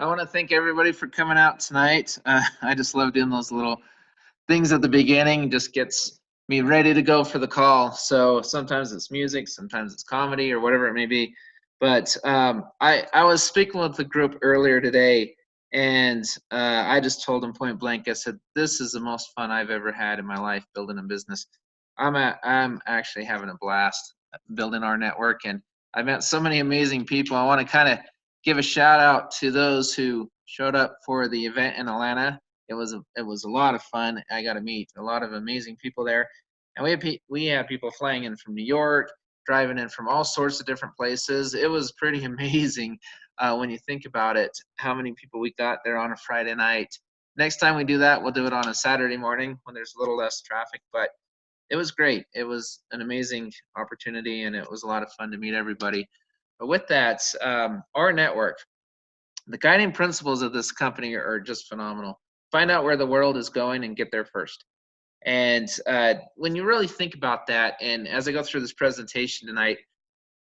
I want to thank everybody for coming out tonight. I just love doing those little things at the beginning. Just gets me ready to go for the call. So sometimes it's music, sometimes it's comedy, or whatever it may be. But I was speaking with the group earlier today, and I just told them point blank. I said, "This is the most fun I've ever had in my life building a business. I'm actually having a blast building our network, and I met so many amazing people. I want to kind of give a shout out to those who showed up for the event in Atlanta. It was a lot of fun. I got to meet a lot of amazing people there, and we had people flying in from New York, driving in from all sorts of different places. It was pretty amazing when you think about it. How many people we got there on a Friday night? Next time we do that, we'll do it on a Saturday morning when there's a little less traffic. But it was great. It was an amazing opportunity, and it was a lot of fun to meet everybody. But with that, our network, the guiding principles of this company are just phenomenal. Find out where the world is going and get there first. And when you really think about that, and as I go through this presentation tonight,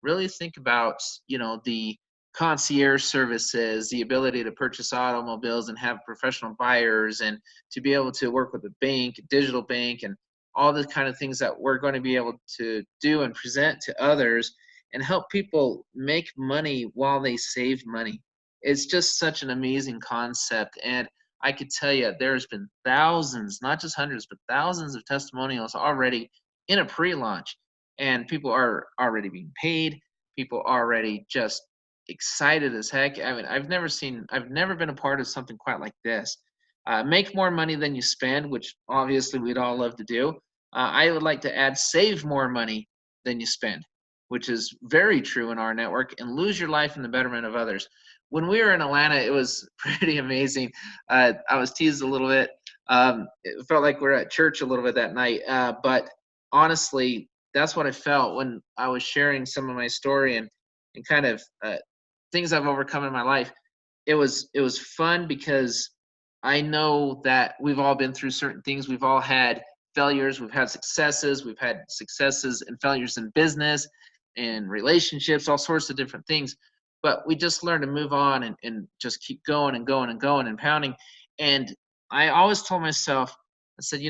really think about the concierge services, the ability to purchase automobiles and have professional buyers, and to be able to work with a bank, a digital bank, and all the kind of things that we're going to be able to do and present to others and help people make money while they save money. It's just such an amazing concept. And I could tell you there's been thousands, not just hundreds, but thousands of testimonials already in a pre-launch, and people are already being paid. People already just excited as heck. I mean, I've never been a part of something quite like this. Make more money than you spend, which obviously we'd all love to do. I would like to add save more money than you spend, which is very true in our network, and lose your life in the betterment of others. When we were in Atlanta, it was pretty amazing. I was teased a little bit. It felt like we are at church a little bit that night, but honestly, that's what I felt when I was sharing some of my story and kind of things I've overcome in my life. It was fun because I know that we've all been through certain things. We've all had failures. We've had successes. We've had successes and failures in business and relationships, all sorts of different things. But we just learn to move on and just keep going and going and going and pounding. And I always told myself, I said,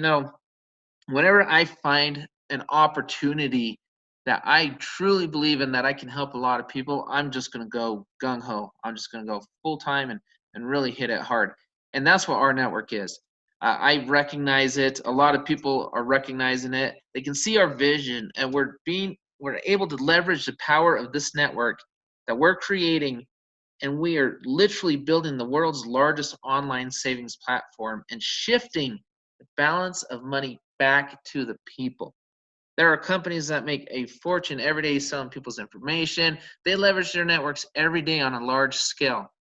whenever I find an opportunity that I truly believe in, that I can help a lot of people, I'm just going to go gung ho. I'm just going to go full time and really hit it hard. And that's what our network is. I recognize it. A lot of people are recognizing it. They can see our vision, and we're able to leverage the power of this network that we're creating, and we are literally building the world's largest online savings platform and shifting the balance of money back to the people. There are companies that make a fortune every day selling people's information. They leverage their networks every day on a large scale.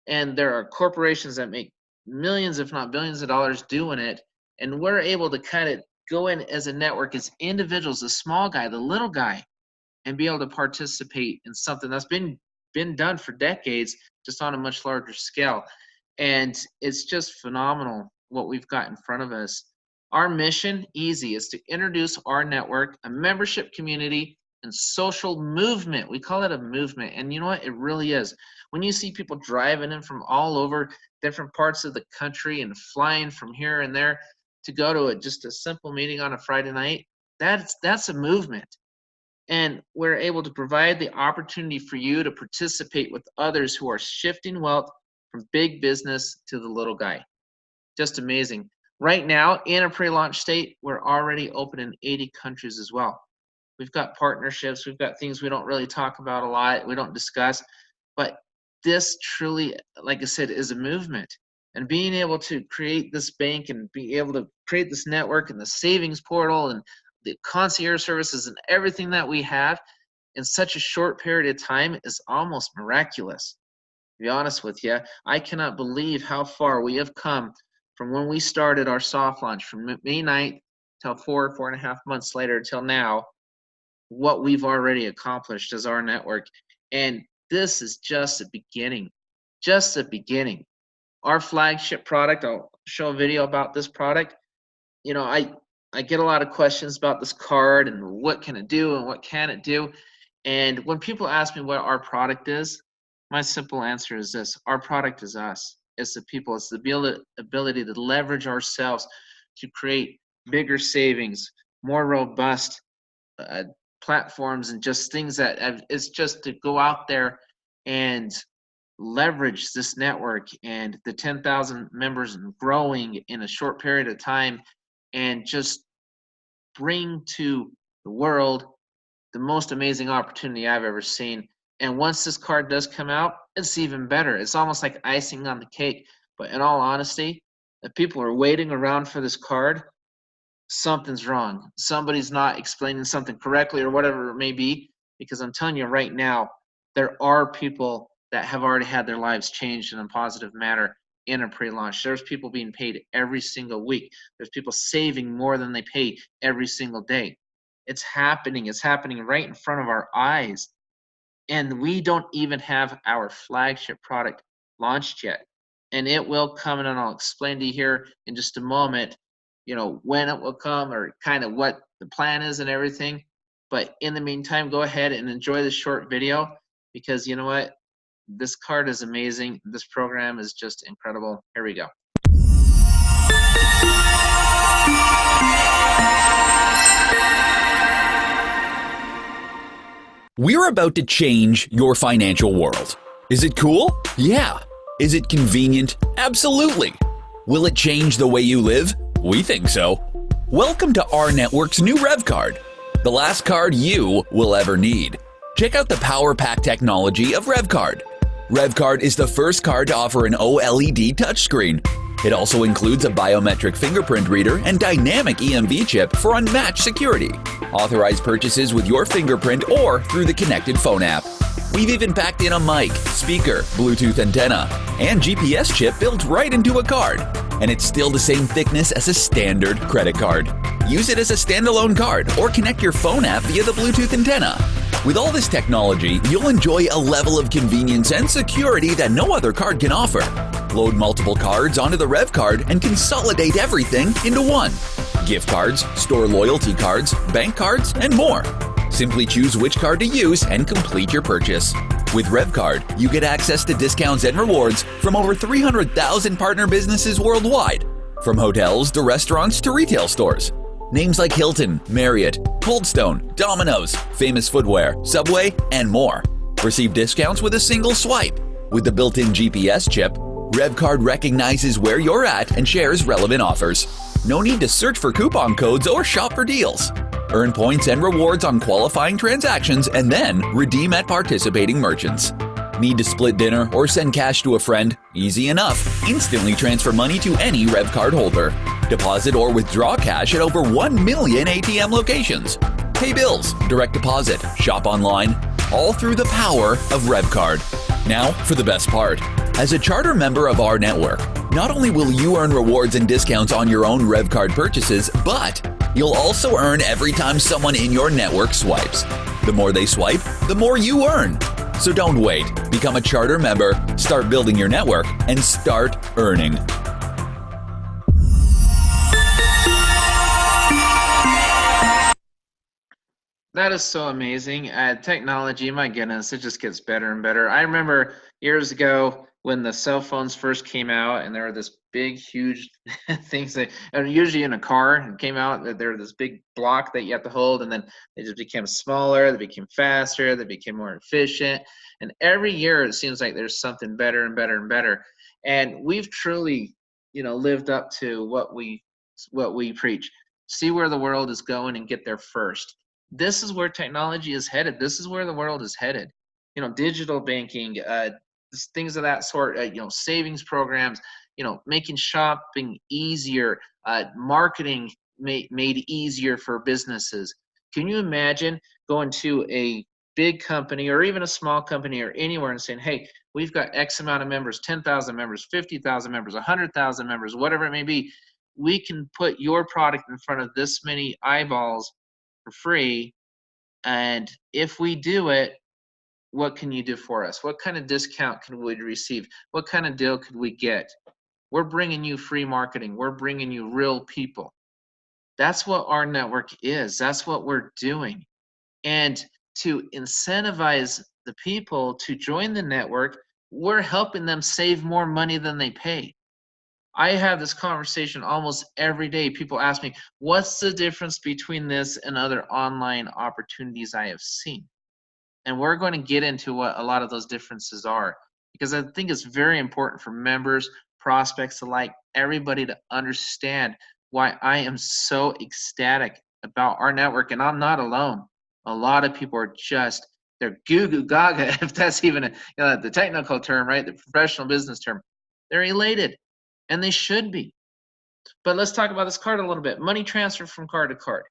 And there are corporations that make millions, if not billions of dollars doing it. And we're able to kind of go in as a network, as individuals, the small guy, the little guy, and be able to participate in something that's been done for decades, just on a much larger scale. And it's just phenomenal what we've got in front of us. Our mission, easy, is to introduce our network, a membership community, and social movement. We call it a movement, and you know what? It really is. When you see people driving in from all over different parts of the country and flying from here and there to go to just a simple meeting on a Friday night, that's a movement. And we're able to provide the opportunity for you to participate with others who are shifting wealth from big business to the little guy. Just amazing. Right now, in a pre-launch state, we're already open in 80 countries as well. We've got partnerships. We've got things we don't really talk about a lot. We don't discuss. But this truly, like I said, is a movement. And being able to create this bank and be able to create this network and the savings portal and the concierge services and everything that we have in such a short period of time is almost miraculous. To be honest with you, I cannot believe how far we have come from when we started our soft launch from May 9th till 4.5 months later till now, what we've already accomplished as our network. And this is just the beginning, just the beginning. Our flagship product, I'll show a video about this product. I get a lot of questions about this card and what can it do and what can it do. And when people ask me what our product is, My simple answer is this: our product is us. It's the people. It's the ability to leverage ourselves to create bigger savings, more robust uh, platforms, and just things that it's just to go out there and leverage this network and the 10,000 members and growing in a short period of time, and just bring to the world the most amazing opportunity I've ever seen. And once this card does come out, it's even better. It's almost like icing on the cake. But in all honesty, if people are waiting around for this card, something's wrong. Somebody's not explaining something correctly or whatever it may be. Because I'm telling you right now, there are people that have already had their lives changed in a positive manner in a pre-launch. There's people being paid every single week. There's people saving more than they pay every single day. It's happening. It's happening right in front of our eyes. And we don't even have our flagship product launched yet. And it will come, and I'll explain to you here in just a moment, when it will come or kind of what the plan is and everything. But in the meantime, go ahead and enjoy this short video, because you know what? This card is amazing. This program is just incredible. Here we go. We're about to change your financial world. Is it cool? Yeah. Is it convenient? Absolutely. Will it change the way you live? We think so. Welcome to rNetwork's new Rev Card, the last card you will ever need. Check out the power pack technology of Rev Card. Rev Card is the first card to offer an OLED touchscreen. It also includes a biometric fingerprint reader and dynamic EMV chip for unmatched security. Authorized purchases with your fingerprint or through the connected phone app. We've even packed in a mic, speaker, Bluetooth antenna, and GPS chip built right into a card. And it's still the same thickness as a standard credit card. Use it as a standalone card or connect your phone app via the Bluetooth antenna. With all this technology, you'll enjoy a level of convenience and security that no other card can offer. Load multiple cards onto the Rev Card and consolidate everything into one. Gift cards, store loyalty cards, bank cards, and more. Simply choose which card to use and complete your purchase. With Rev Card, you get access to discounts and rewards from over 300,000 partner businesses worldwide, from hotels to restaurants to retail stores. Names like Hilton, Marriott, Coldstone, Domino's, Famous Footwear, Subway, and more. Receive discounts with a single swipe. With the built-in GPS chip, Rev Card recognizes where you're at and shares relevant offers. No need to search for coupon codes or shop for deals. Earn points and rewards on qualifying transactions and then redeem at participating merchants. Need to split dinner or send cash to a friend? Easy enough. Instantly transfer money to any Rev Card holder. Deposit or withdraw cash at over 1 million ATM locations. Pay bills, direct deposit, shop online, all through the power of Rev Card. Now for the best part. As a charter member of rNetwork, not only will you earn rewards and discounts on your own Rev Card purchases, but you'll also earn every time someone in your network swipes. The more they swipe, the more you earn. So don't wait. Become a charter member, start building your network, and start earning. That is so amazing. Technology, my goodness, it just gets better and better. I remember years ago when the cell phones first came out, and there were this big, huge things that are usually in a car and came out, that they're this big block that you have to hold, and then they just became smaller, they became faster, they became more efficient. And every year it seems like there's something better and better and better. And we've truly, lived up to what we preach. See where the world is going and get there first. This is where technology is headed. This is where the world is headed. Digital banking, things of that sort, savings programs, making shopping easier, marketing made easier for businesses. Can you imagine going to a big company or even a small company or anywhere and saying, hey, we've got X amount of members, 10,000 members, 50,000 members, 100,000 members, whatever it may be. We can put your product in front of this many eyeballs for free, and if we do it, what can you do for us? What kind of discount can we receive? What kind of deal could we get? We're bringing you free marketing. We're bringing you real people. That's what rNetwork is. That's what we're doing. And to incentivize the people to join the network, we're helping them save more money than they pay. I have this conversation almost every day. People ask me, what's the difference between this and other online opportunities I have seen? And we're going to get into what a lot of those differences are, because I think it's very important for members, prospects alike, everybody to understand why I am so ecstatic about our network. And I'm not alone. A lot of people are just, they're goo goo gaga, if that's even the technical term, right? The professional business term. They're elated, and they should be. But let's talk about this card a little bit. Money transfer from card to card.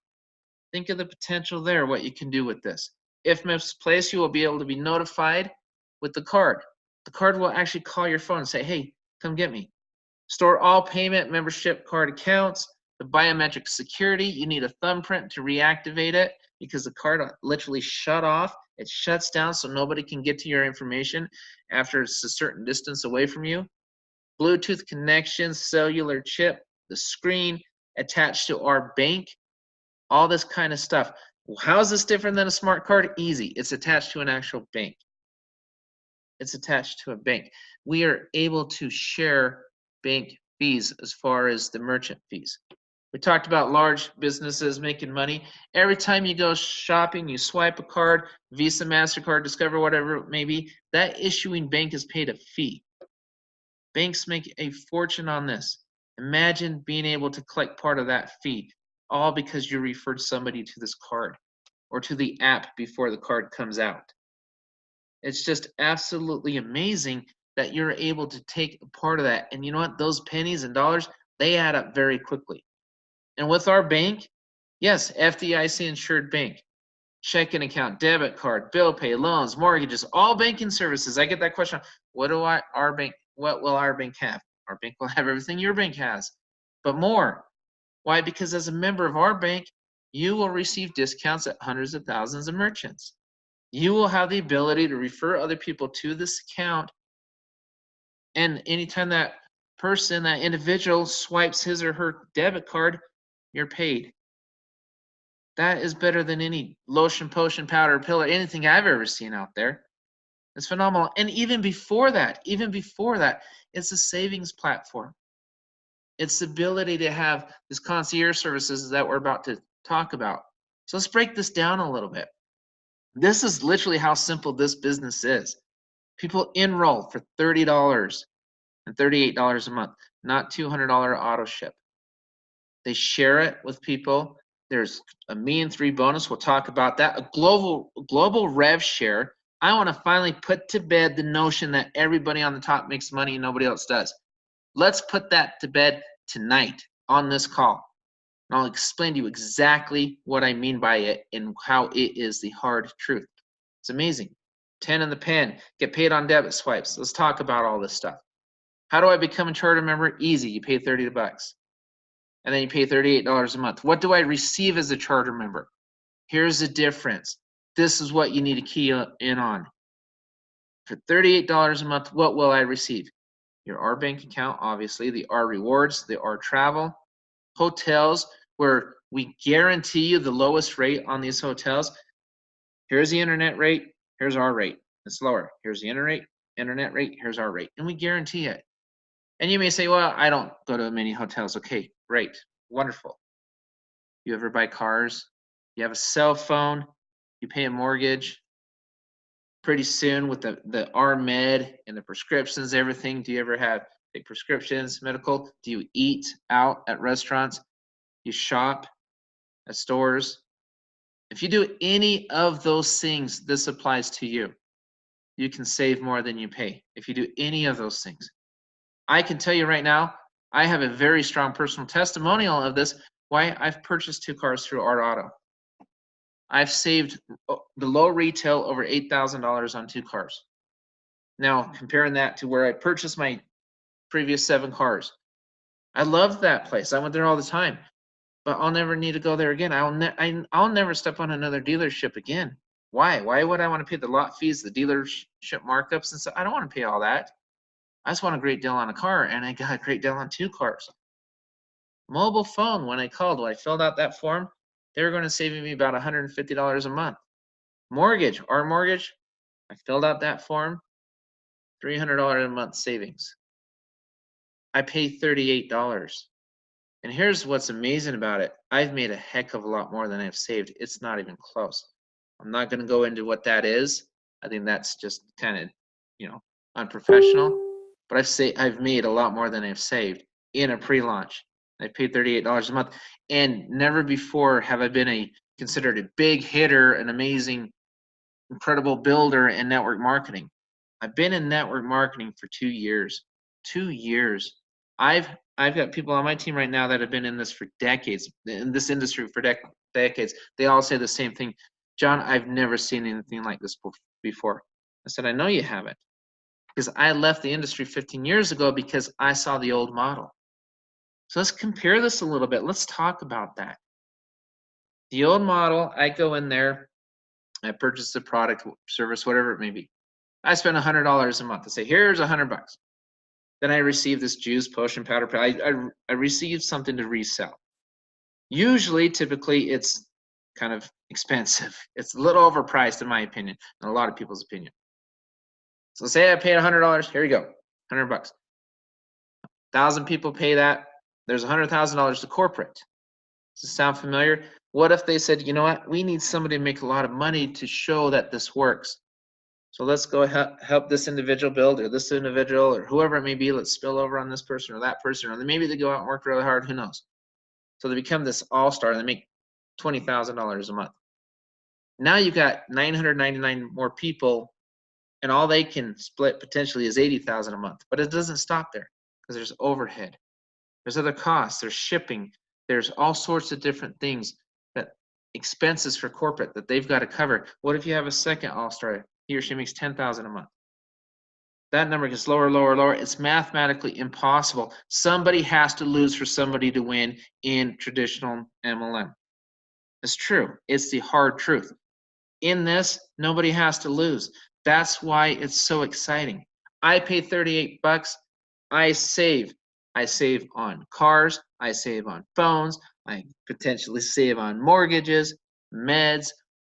Think of the potential there, what you can do with this. If misplaced, you will be able to be notified with the card. The card will actually call your phone and say, hey, come get me. Store all payment membership card accounts. The biometric security, you need a thumbprint to reactivate it because the card literally shut off. It shuts down so nobody can get to your information after it's a certain distance away from you. Bluetooth connection, cellular chip, the screen attached to our bank, all this kind of stuff. How is this different than a smart card? Easy. It's attached to an actual bank. It's attached to a bank. We are able to share bank fees as far as the merchant fees. We talked about large businesses making money. Every time you go shopping, you swipe a card, Visa, MasterCard, Discover, whatever it may be, that issuing bank is paid a fee. Banks make a fortune on this. Imagine being able to collect part of that fee, all because you referred somebody to this card or to the app before the card comes out. It's just absolutely amazing that you're able to take a part of that. And you know what? Those pennies and dollars, they add up very quickly. And with our bank, yes, FDIC insured bank, checking account, debit card, bill pay, loans, mortgages, all banking services. I get that question. What will our bank have? Our bank will have everything your bank has, but more. Why? Because as a member of our bank, you will receive discounts at hundreds of thousands of merchants. You will have the ability to refer other people to this account. And anytime that person, that individual swipes his or her debit card, you're paid. That is better than any lotion, potion, powder, pill, or anything I've ever seen out there. It's phenomenal. And even before that, it's a savings platform. It's the ability to have this concierge services that we're about to talk about. So let's break this down a little bit. This is literally how simple this business is. People enroll for $30 and $38 a month, not $200 auto ship. They share it with people. There's a me and three bonus. We'll talk about that. A global rev share. I want to finally put to bed the notion that everybody on the top makes money and nobody else does. Let's put that to bed tonight on this call. And I'll explain to you exactly what I mean by it and how it is the hard truth. It's amazing. 10 in the pen, get paid on debit swipes. Let's talk about all this stuff. How do I become a charter member? Easy. You pay $30 bucks. And then you pay $38 a month. What do I receive as a charter member? Here's the difference. This is what you need to key in on. For $38 a month, what will I receive? Your R bank account, obviously, the R rewards, the R travel, hotels, where we guarantee you the lowest rate on these hotels. Here's the internet rate, here's our rate. It's lower. Here's the internet rate, here's our rate. And we guarantee it. And you may say, well, I don't go to many hotels. Okay, great, wonderful. You ever buy cars? You have a cell phone? You pay a mortgage? Pretty soon with the RMed and the prescriptions, everything, do you ever have big prescriptions, medical? Do you eat out at restaurants? You shop at stores? If you do any of those things, this applies to you. You can save more than you pay if you do any of those things. I can tell you right now, I have a very strong personal testimonial of this, why I've purchased 2 cars through Art Auto. I've saved below retail over $8,000 on 2 cars. Now, comparing that to where I purchased my previous 7 cars. I loved that place. I went there all the time, but I'll never need to go there again. I'll never step on another dealership again. Why? Why would I want to pay the lot fees, the dealership markups and stuff? I don't want to pay all that. I just want a great deal on a car, and I got a great deal on 2 cars. Mobile phone, when I filled out that form, they were going to save me about $150 a month. Mortgage, our mortgage, I filled out that form, $300 a month savings. I pay $38. And here's what's amazing about it. I've made a heck of a lot more than I've saved. It's not even close. I'm not going to go into what that is. I think that's just kind of, unprofessional. But I've made a lot more than I've saved in a pre-launch. I paid $38 a month, and never before have I been considered a big hitter, an amazing, incredible builder in network marketing. I've been in network marketing for 2 years. 2 years. I've got people on my team right now that have been in this for decades, in this industry for decades. They all say the same thing. John, I've never seen anything like this before. I said, I know you haven't, because I left the industry 15 years ago because I saw the old model. So let's compare this a little bit. Let's talk about that. The old model, I go in there, I purchase the product, service, whatever it may be. I spend $100 a month. I say, here's $100. Then I receive this juice, potion, powder. I receive something to resell. Usually, typically, it's kind of expensive. It's a little overpriced, in my opinion, and a lot of people's opinion. So say I paid $100. Here you go, $100. 1,000 people pay that. There's $100,000 to corporate. Does this sound familiar? What if they said, you know what? We need somebody to make a lot of money to show that this works. So let's go help this individual build, or this individual, or whoever it may be. Let's spill over on this person or that person, or maybe they go out and work really hard. Who knows? So they become this all-star, and they make $20,000 a month. Now you've got 999 more people, and all they can split potentially is $80,000 a month. But it doesn't stop there, because there's overhead, there's other costs, there's shipping, there's all sorts of different things, that expenses for corporate that they've got to cover. What if you have a second all-star? He or she makes $10,000 a month. That number gets lower, lower, lower. It's mathematically impossible. Somebody has to lose for somebody to win in traditional MLM. It's true. It's the hard truth. In this, nobody has to lose. That's why it's so exciting. I pay $38. I save. I save on cars. I save on phones. I potentially save on mortgages, meds,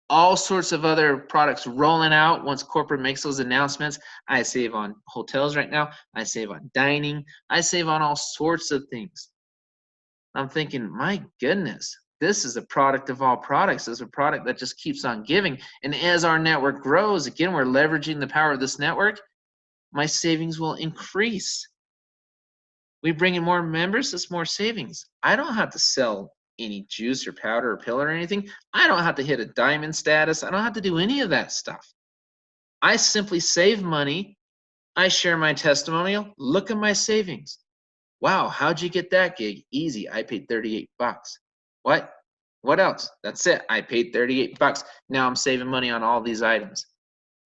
all sorts of other products rolling out once corporate makes those announcements. I save on hotels right now. I save on dining. I save on all sorts of things. I'm thinking, my goodness, this is a product of all products. It's a product that just keeps on giving. And as our network grows, again, we're leveraging the power of this network, my savings will increase. We bring in more members, it's more savings. I don't have to sell any juice or powder or pill or anything. I don't have to hit a diamond status. I don't have to do any of that stuff. I simply save money. I share my testimonial. Look at my savings. Wow, how'd you get that gig? Easy. I paid $38. What? What else? That's it. I paid $38. Now I'm saving money on all these items,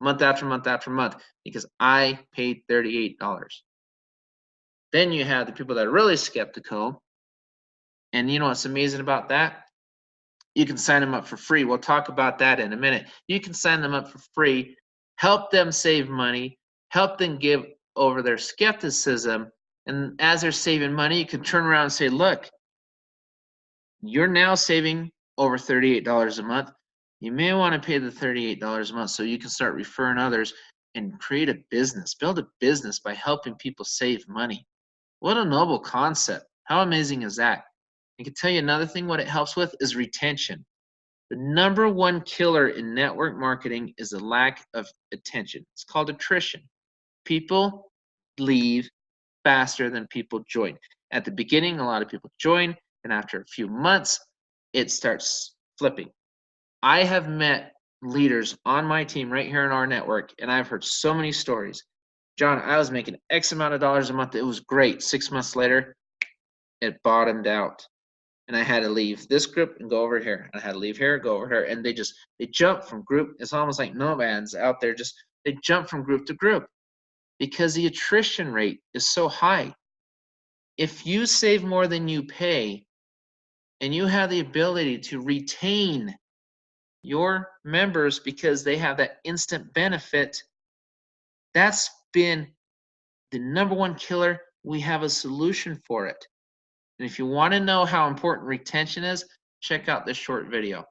month after month after month, because I paid $38. Then you have the people that are really skeptical. And you know what's amazing about that? You can sign them up for free. We'll talk about that in a minute. You can sign them up for free, help them save money, help them give over their skepticism. And as they're saving money, you can turn around and say, look, you're now saving over $38 a month. You may want to pay the $38 a month so you can start referring others and create a business, build a business by helping people save money. What a noble concept. How amazing is that? I can tell you another thing, what it helps with is retention. The number one killer in network marketing is a lack of attention. It's called attrition. People leave faster than people join. At the beginning, a lot of people join, and after a few months, it starts flipping. I have met leaders on my team right here in our network, and I've heard so many stories. John, I was making X amount of dollars a month. It was great. 6 months later, it bottomed out. And I had to leave this group and go over here. I had to leave here, go over here. And they jump from group. It's almost like nomads out there. They jump from group to group because the attrition rate is so high. If you save more than you pay and you have the ability to retain your members because they have that instant benefit, that's been the number one killer. We have a solution for it. And if you want to know how important retention is, check out this short video.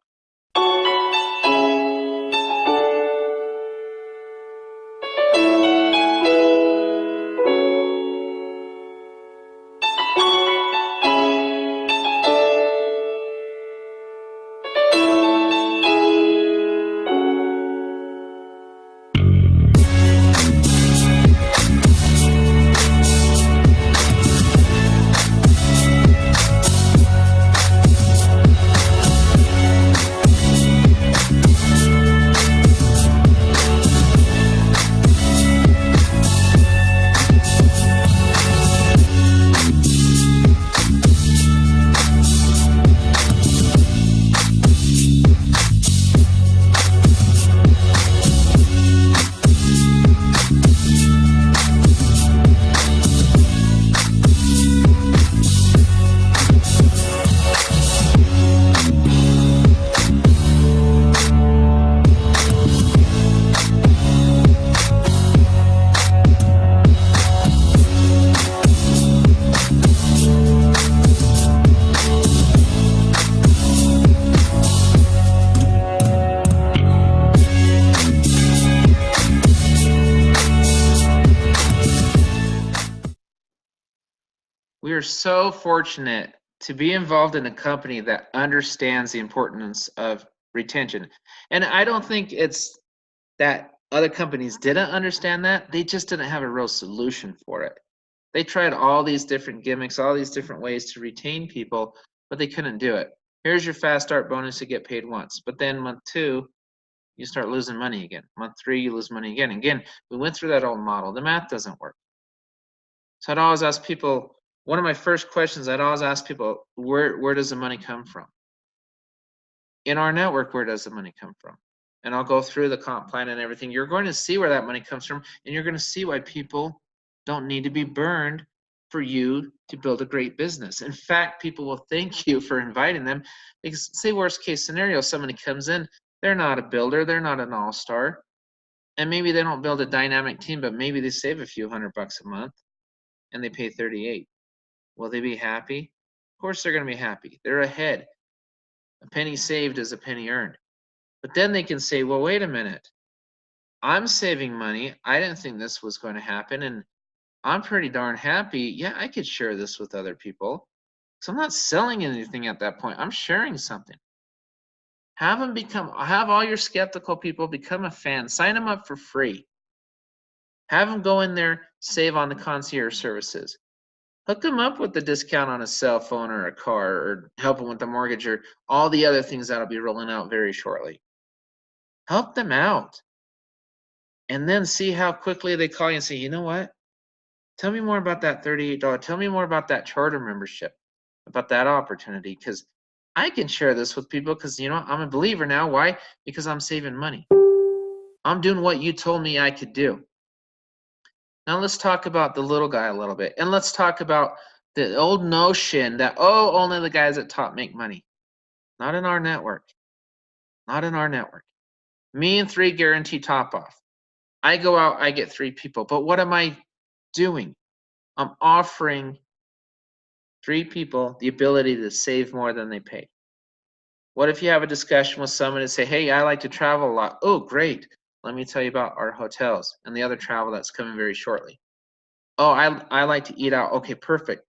We are so fortunate to be involved in a company that understands the importance of retention. And I don't think it's that other companies didn't understand that. They just didn't have a real solution for it. They tried all these different gimmicks, all these different ways to retain people, but they couldn't do it. Here's your fast start bonus to get paid once. But then month 2, you start losing money again. Month 3, you lose money again. Again, we went through that old model. The math doesn't work. So I'd always ask people, one of my first questions I'd always ask people, where does the money come from? In our network, where does the money come from? And I'll go through the comp plan and everything. You're going to see where that money comes from, and you're going to see why people don't need to be burned for you to build a great business. In fact, people will thank you for inviting them, because say worst case scenario, somebody comes in, they're not a builder, they're not an all-star, and maybe they don't build a dynamic team, but maybe they save a few $100 a month and they pay 38. Will they be happy? Of course they're going to be happy. They're ahead. A penny saved is a penny earned. But then they can say, well, wait a minute. I'm saving money. I didn't think this was going to happen, and I'm pretty darn happy. Yeah, I could share this with other people. So I'm not selling anything at that point. I'm sharing something. Have all your skeptical people become a fan. Sign them up for free. Have them go in there, save on the concierge services. Hook them up with the discount on a cell phone or a car, or help them with the mortgage, or all the other things that'll be rolling out very shortly. Help them out. And then see how quickly they call you and say, you know what? Tell me more about that $38. Tell me more about that charter membership, about that opportunity, because I can share this with people because, I'm a believer now. Why? Because I'm saving money. I'm doing what you told me I could do. Now let's talk about the little guy a little bit. And let's talk about the old notion that, only the guys at top make money. Not in our network. Not in our network. Me and 3 guarantee top off. I go out, I get 3 people. But what am I doing? I'm offering 3 people the ability to save more than they pay. What if you have a discussion with someone and say, hey, I like to travel a lot. Oh, great. Let me tell you about our hotels and the other travel that's coming very shortly. Oh, I like to eat out. Okay, perfect.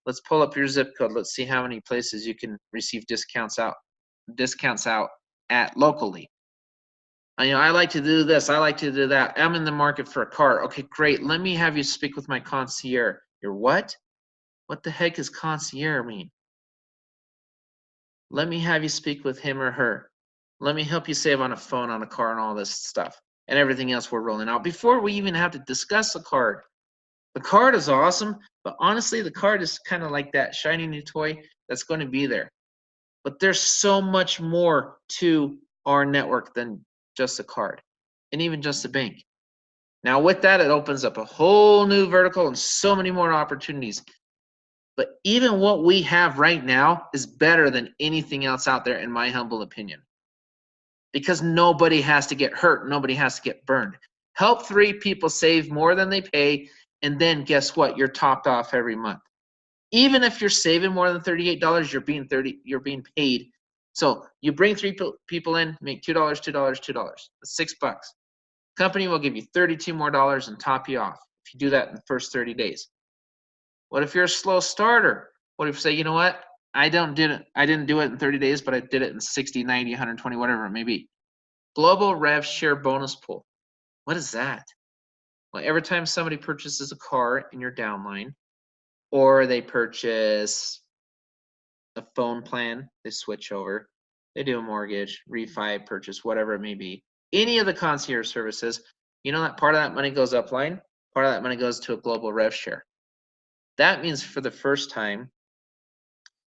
Let's pull up your zip code. Let's see how many places you can receive discounts out at locally. I like to do this. I like to do that. I'm in the market for a car. Okay, great. Let me have you speak with my concierge. Your what? What the heck does concierge mean? Let me have you speak with him or her. Let me help you save on a phone, on a car, and all this stuff and everything else we're rolling out before we even have to discuss the card. The card is awesome, but honestly, the card is kind of like that shiny new toy that's going to be there. But there's so much more to our network than just a card and even just a bank. Now, with that, it opens up a whole new vertical and so many more opportunities. But even what we have right now is better than anything else out there, in my humble opinion. Because nobody has to get hurt. Nobody has to get burned. Help 3 people save more than they pay, and then guess what? You're topped off every month. Even if you're saving more than $38, you're being paid. So you bring 3 people in, make $2, $2, $2. That's $6. Company will give you $32 more and top you off if you do that in the first 30 days. What if you're a slow starter? What if you say, you know what? I didn't do it in 30 days, but I did it in 60, 90, 120, whatever it may be. Global Rev Share Bonus Pool. What is that? Well, every time somebody purchases a car in your downline, or they purchase a phone plan, they switch over, they do a mortgage, refi, purchase, whatever it may be, any of the concierge services, that part of that money goes upline, part of that money goes to a global rev share. That means for the first time,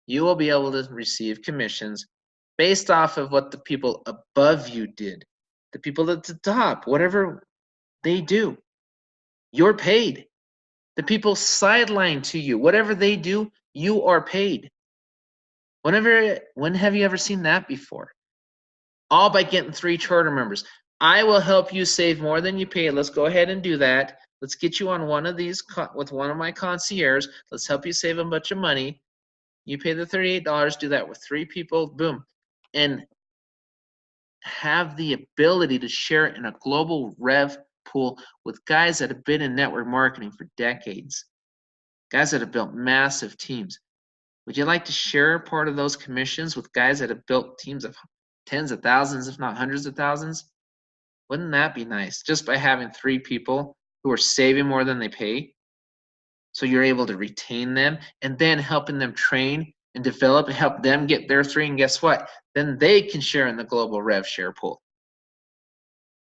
you will be able to receive commissions based off of what the people above you did, the people at the top, whatever they do. You're paid. The people sidelined to you, whatever they do, you are paid. When have you ever seen that before? All by getting 3 charter members. I will help you save more than you pay. Let's go ahead and do that. Let's get you on one of these with one of my concierges. Let's help you save a bunch of money. You pay the $38, do that with 3 people, boom. And have the ability to share in a global rev pool with guys that have been in network marketing for decades. guys that have built massive teams. Would you like to share part of those commissions with guys that have built teams of tens of thousands, if not hundreds of thousands? Wouldn't that be nice? Just by having 3 people who are saving more than they pay, so you're able to retain them, and then helping them train and develop and help them get their 3, and guess what? Then they can share in the global rev share pool.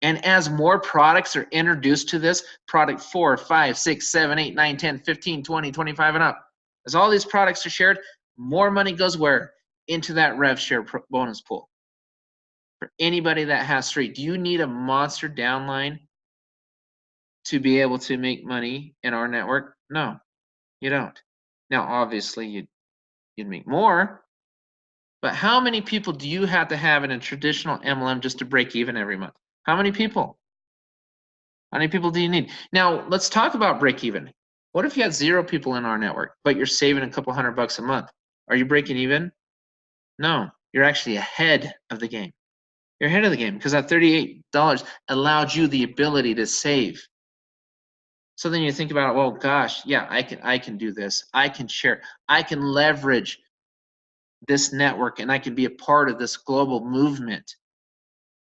And as more products are introduced to this, product 4, 5, 6, 7, 8, 9, 10, 15, 20, 25, and up, as all these products are shared, more money goes where? Into that rev share bonus pool. For anybody that has 3, do you need a monster downline to be able to make money in our network? No, you don't. Now, obviously, you'd make more, but how many people do you have to have in a traditional MLM just to break even every month? How many people? How many people do you need? Now, let's talk about break even. What if you had 0 people in our network, but you're saving a couple $100 a month? Are you breaking even? No, you're actually ahead of the game. You're ahead of the game because that $38 allowed you the ability to save. So then you think about, well, gosh, yeah, I can do this. I can share. I can leverage this network, and I can be a part of this global movement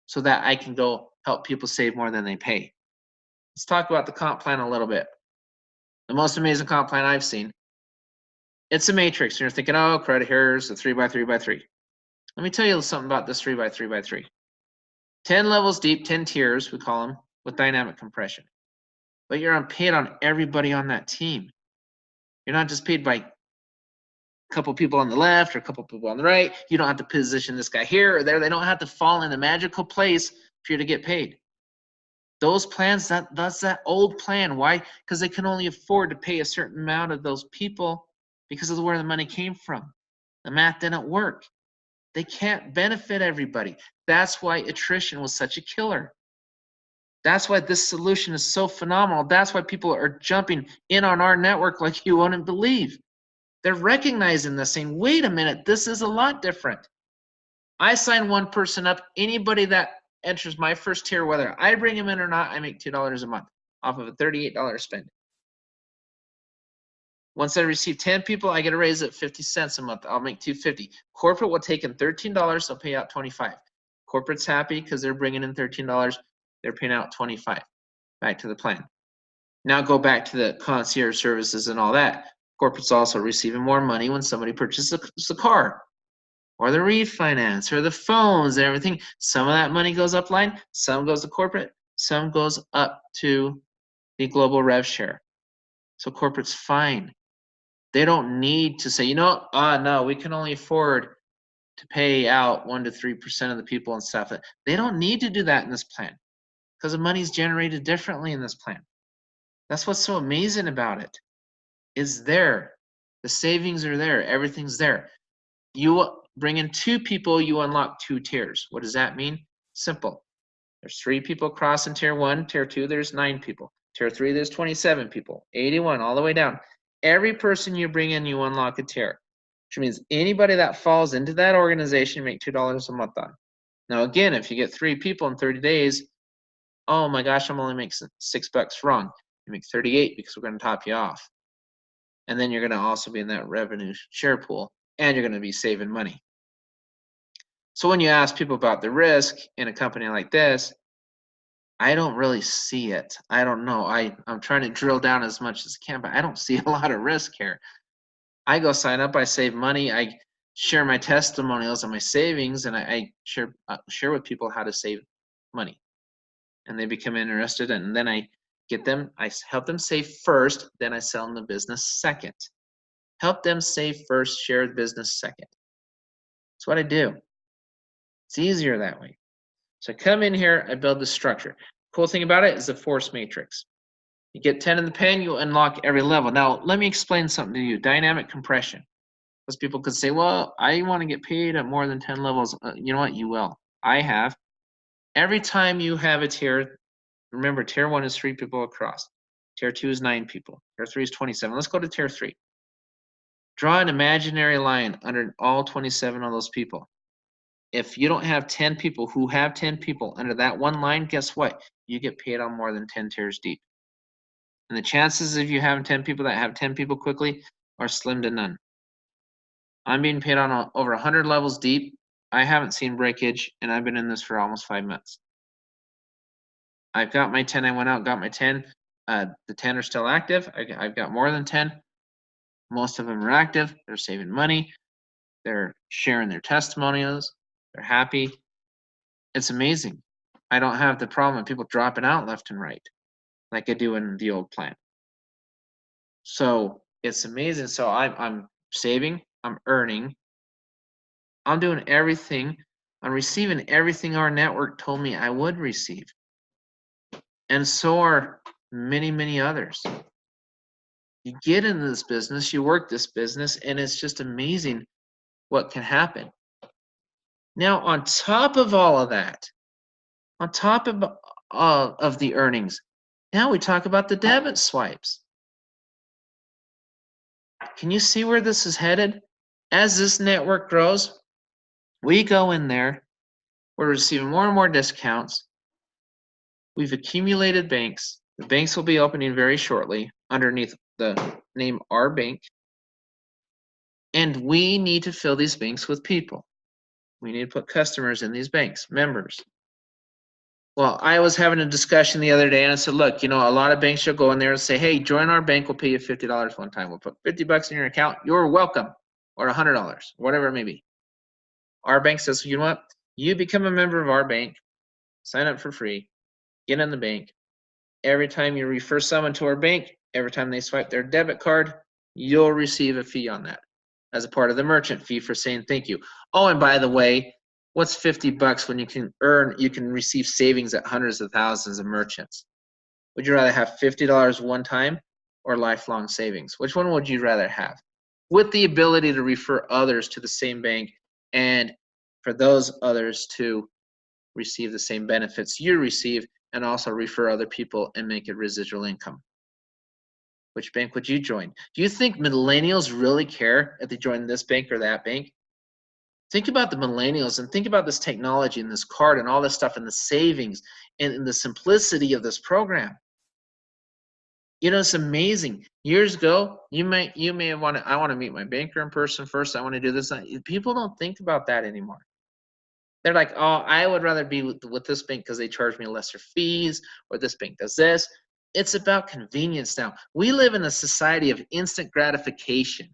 so that I can go help people save more than they pay. Let's talk about the comp plan a little bit. The most amazing comp plan I've seen. It's a matrix. And you're thinking, oh, credit, here's a 3x3x3. Let me tell you something about this 3x3x3. 10 levels deep, 10 tiers, we call them, with dynamic compression. But you're paid on everybody on that team. You're not just paid by a couple people on the left or a couple people on the right. You don't have to position this guy here or there. They don't have to fall in a magical place for you to get paid. Those plans, that's that old plan. Why? Because they can only afford to pay a certain amount of those people because of where the money came from. The math didn't work. They can't benefit everybody. That's why attrition was such a killer. That's why this solution is so phenomenal. That's why people are jumping in on our network like you wouldn't believe. They're recognizing this, saying, wait a minute, this is a lot different. I sign one person up. Anybody that enters my first tier, whether I bring him in or not, I make $2 a month off of a $38 spend. Once I receive 10 people, I get a raise at 50 cents a month. I'll make $2.50. Corporate will take in $13. They'll pay out $25. Corporate's happy because they're bringing in $13. They're paying out $25. Back to the plan. Now go back to the concierge services and all that. Corporate's also receiving more money when somebody purchases a car, or the refinance, or the phones and everything. Some of that money goes upline, some goes to corporate, some goes up to the global rev share. So corporate's fine. They don't need to say, no, we can only afford to pay out 1 to 3% of the people and stuff. They don't need to do that in this plan because the money's generated differently in this plan. That's what's so amazing about it. It's there. The savings are there. Everything's there. You bring in 2 people, you unlock 2 tiers. What does that mean? Simple. There's 3 people crossing tier 1. Tier 2, there's 9 people. Tier 3, there's 27 people. 81, all the way down. Every person you bring in, you unlock a tier, which means anybody that falls into that organization, you make $2 a month on. Now, again, if you get 3 people in 30 days, oh my gosh, I'm only making $6 wrong. You make 38 because we're going to top you off. And then you're going to also be in that revenue share pool, and you're going to be saving money. So when you ask people about the risk in a company like this, I don't really see it. I don't know. I'm trying to drill down as much as I can, but I don't see a lot of risk here. I go sign up, I save money, I share my testimonials and my savings, and I share with people how to save money. And they become interested, and then I help them save first, then I sell them the business second. Help them save first, share the business second. That's what I do. It's easier that way. So I come in here, I build the structure. Cool thing about it is the force matrix. You get 10 in the pen, you unlock every level. Now, let me explain something to you. Dynamic compression. Because people could say, well, I want to get paid at more than 10 levels. You know what? You will. I have. Every time you have a tier, remember, tier 1 is 3 people across. Tier 2 is 9 people. Tier 3 is 27. Let's go to tier 3. Draw an imaginary line under all 27 of those people. If you don't have 10 people who have 10 people under that one line, guess what? You get paid on more than 10 tiers deep. And the chances of you having 10 people that have 10 people quickly are slim to none. I'm being paid on over 100 levels deep. I haven't seen breakage, and I've been in this for almost 5 months. I've got my 10. I went out, got my 10. The 10 are still active. I've got more than 10. Most of them are active. They're saving money. They're sharing their testimonials. They're happy. It's amazing. I don't have the problem of people dropping out left and right like I do in the old plan. So it's amazing. So I'm saving. I'm earning. I'm doing everything. I'm receiving everything our network told me I would receive. And so are many, many others. You get into this business, you work this business, and it's just amazing what can happen. Now, on top of all of that, on top of the earnings, now we talk about the debit swipes. Can you see where this is headed? As this network grows, we go in there, we're receiving more and more discounts. We've accumulated banks. The banks will be opening very shortly underneath the name Our Bank. And we need to fill these banks with people. We need to put customers in these banks, members. Well, I was having a discussion the other day and I said, look, a lot of banks will go in there and say, hey, join our bank, we'll pay you $50 one time. We'll put $50 in your account, you're welcome, or $100, whatever it may be. Our bank says, you know what? You become a member of our bank, sign up for free, get in the bank. Every time you refer someone to our bank, every time they swipe their debit card, you'll receive a fee on that as a part of the merchant fee for saying thank you. Oh, and by the way, what's $50 when you can receive savings at hundreds of thousands of merchants? Would you rather have $50 one time or lifelong savings? Which one would you rather have? With the ability to refer others to the same bank and for those others to receive the same benefits you receive and also refer other people and make it residual income. Which bank would you join? Do you think millennials really care if they join this bank or that bank? Think about the millennials and think about this technology and this card and all this stuff and the savings and the simplicity of this program. It's amazing. Years ago, you may have wanted, I want to meet my banker in person first. I want to do this. People don't think about that anymore. They're like, oh, I would rather be with this bank because they charge me lesser fees, or this bank does this. It's about convenience now. We live in a society of instant gratification.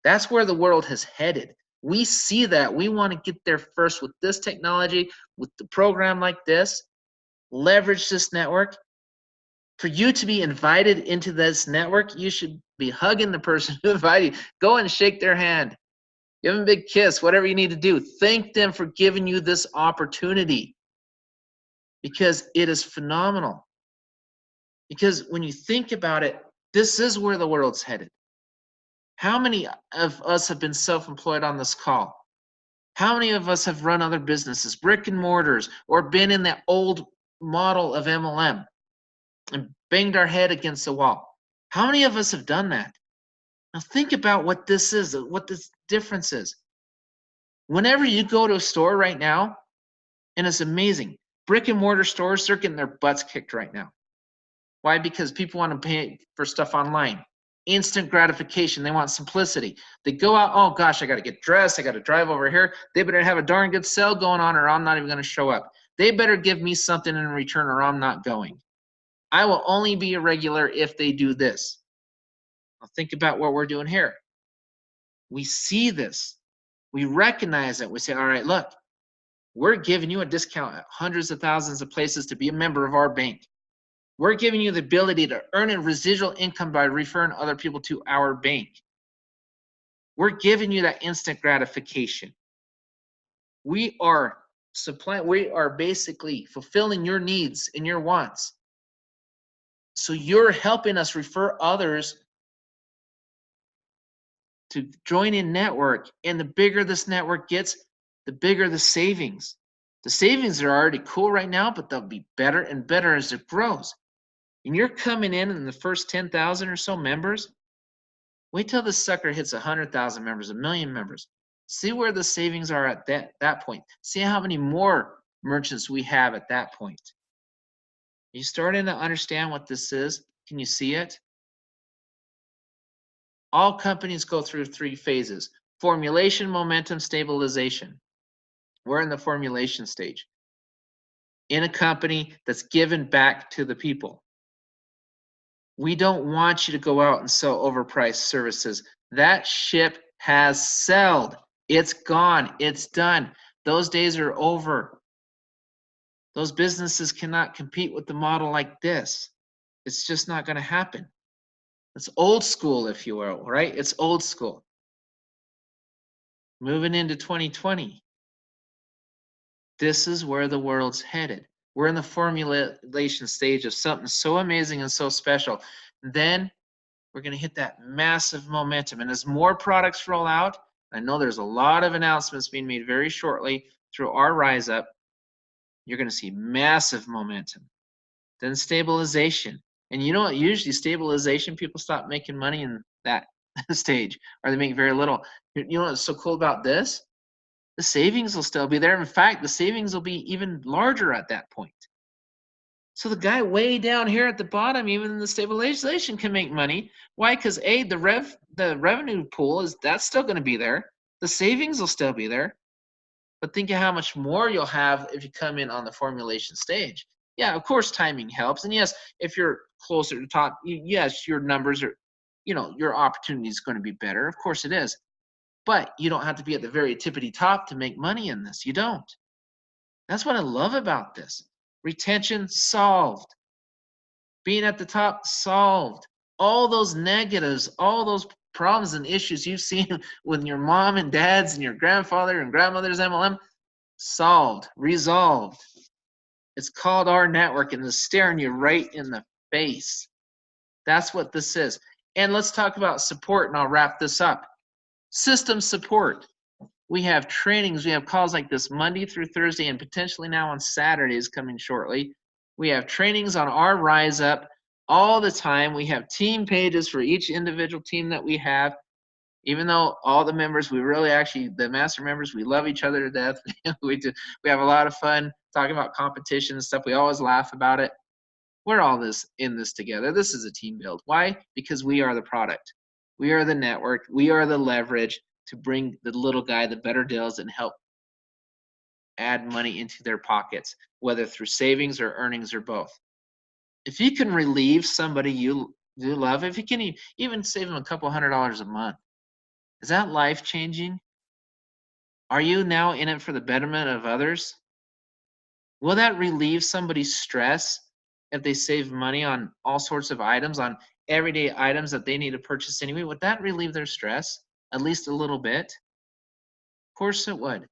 That's where the world has headed. We see that. We want to get there first with this technology, with the program like this, leverage this network. For you to be invited into this network, you should be hugging the person who invited you. Go and shake their hand. Give them a big kiss, whatever you need to do. Thank them for giving you this opportunity because it is phenomenal. Because when you think about it, this is where the world's headed. How many of us have been self-employed on this call? How many of us have run other businesses, brick and mortars, or been in that old model of MLM and banged our head against the wall? How many of us have done that? Now think about what this is, what this difference is. Whenever you go to a store right now, and it's amazing, brick and mortar stores, they're getting their butts kicked right now. Why? Because people want to pay for stuff online. Instant gratification. They want simplicity. They go out, oh gosh, I got to get dressed. I got to drive over here. They better have a darn good sale going on or I'm not even going to show up. They better give me something in return or I'm not going. I will only be a regular if they do this. Now think about what we're doing here. We see this. We recognize it. We say, all right, look, we're giving you a discount at hundreds of thousands of places to be a member of our bank. We're giving you the ability to earn a residual income by referring other people to our bank. We're giving you that instant gratification. We are basically fulfilling your needs and your wants. So you're helping us refer others to join in network. And the bigger this network gets, the bigger the savings. The savings are already cool right now, but they'll be better and better as it grows. And you're coming in the first 10,000 or so members. Wait till this sucker hits 100,000 members, 1 million members. See where the savings are at that point. See how many more merchants we have at that point. Are you starting to understand what this is? Can you see it? All companies go through 3 phases: formulation, momentum, stabilization. We're in the formulation stage in a company that's given back to the people. We don't want you to go out and sell overpriced services. That ship has sailed. It's gone. It's done. Those days are over. Those businesses cannot compete with the model like this. It's just not going to happen. It's old school, if you will, right? It's old school. Moving into 2020, this is where the world's headed. We're in the formulation stage of something so amazing and so special. Then we're going to hit that massive momentum. And as more products roll out, I know there's a lot of announcements being made very shortly through our Rise Up, you're going to see massive momentum. Then stabilization. And you know what? Usually stabilization, people stop making money in that stage, or they make very little. You know what's so cool about this? The savings will still be there. In fact, the savings will be even larger at that point. So the guy way down here at the bottom, even in the stabilization, can make money. Why? Because the revenue pool that's still going to be there. The savings will still be there. But think of how much more you'll have if you come in on the formulation stage. Yeah, of course, timing helps. And yes, if you're closer to top, yes, your numbers are, your opportunity is going to be better. Of course it is. But you don't have to be at the very tippity top to make money in this. You don't. That's what I love about this. Retention solved. Being at the top solved. All those negatives, all those problems and issues you've seen with your mom and dad's and your grandfather and grandmother's MLM, solved, resolved. It's called rNetwork, and it's staring you right in the face. That's what this is. And let's talk about support, and I'll wrap this up. System support. We have trainings. We have calls like this Monday through Thursday, and potentially now on Saturdays coming shortly. We have trainings on our Rise Up all the time. We have team pages for each individual team that we have. Even though all the members, the master members, we love each other to death. We have a lot of fun talking about competition and stuff. We always laugh about it. We're all in this together. This is a team build. Why? Because we are the product. We are the network. We are the leverage to bring the little guy the better deals and help add money into their pockets, whether through savings or earnings or both. If you can relieve somebody you love, if you can even save them a couple $100 a month, is that life-changing? Are you now in it for the betterment of others? Will that relieve somebody's stress if they save money on all sorts of items, on everyday items that they need to purchase anyway? Would that relieve their stress at least a little bit? Of course it would.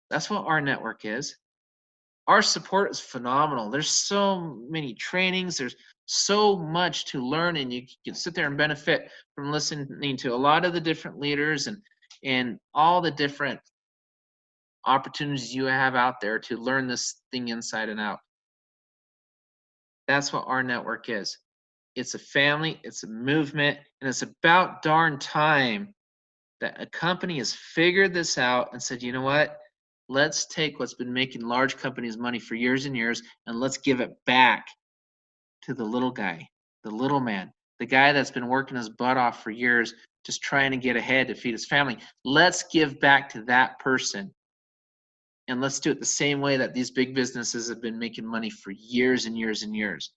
That's what rNetwork is. Our support is phenomenal. There's so many trainings. There's so much to learn, and you can sit there and benefit from listening to a lot of the different leaders and all the different opportunities you have out there to learn this thing inside and out. That's what rNetwork is. It's a family, it's a movement, and it's about darn time that a company has figured this out and said, you know what? Let's take what's been making large companies money for years and years, and let's give it back to the little guy, the little man, the guy that's been working his butt off for years, just trying to get ahead to feed his family. Let's give back to that person. And let's do it the same way that these big businesses have been making money for years and years and years.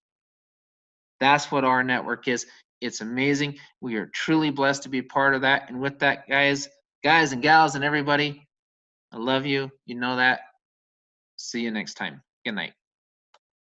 That's what rNetwork is. It's amazing. We are truly blessed to be part of that. And with that, guys and gals and everybody, I love you. You know that. See you next time. Good night.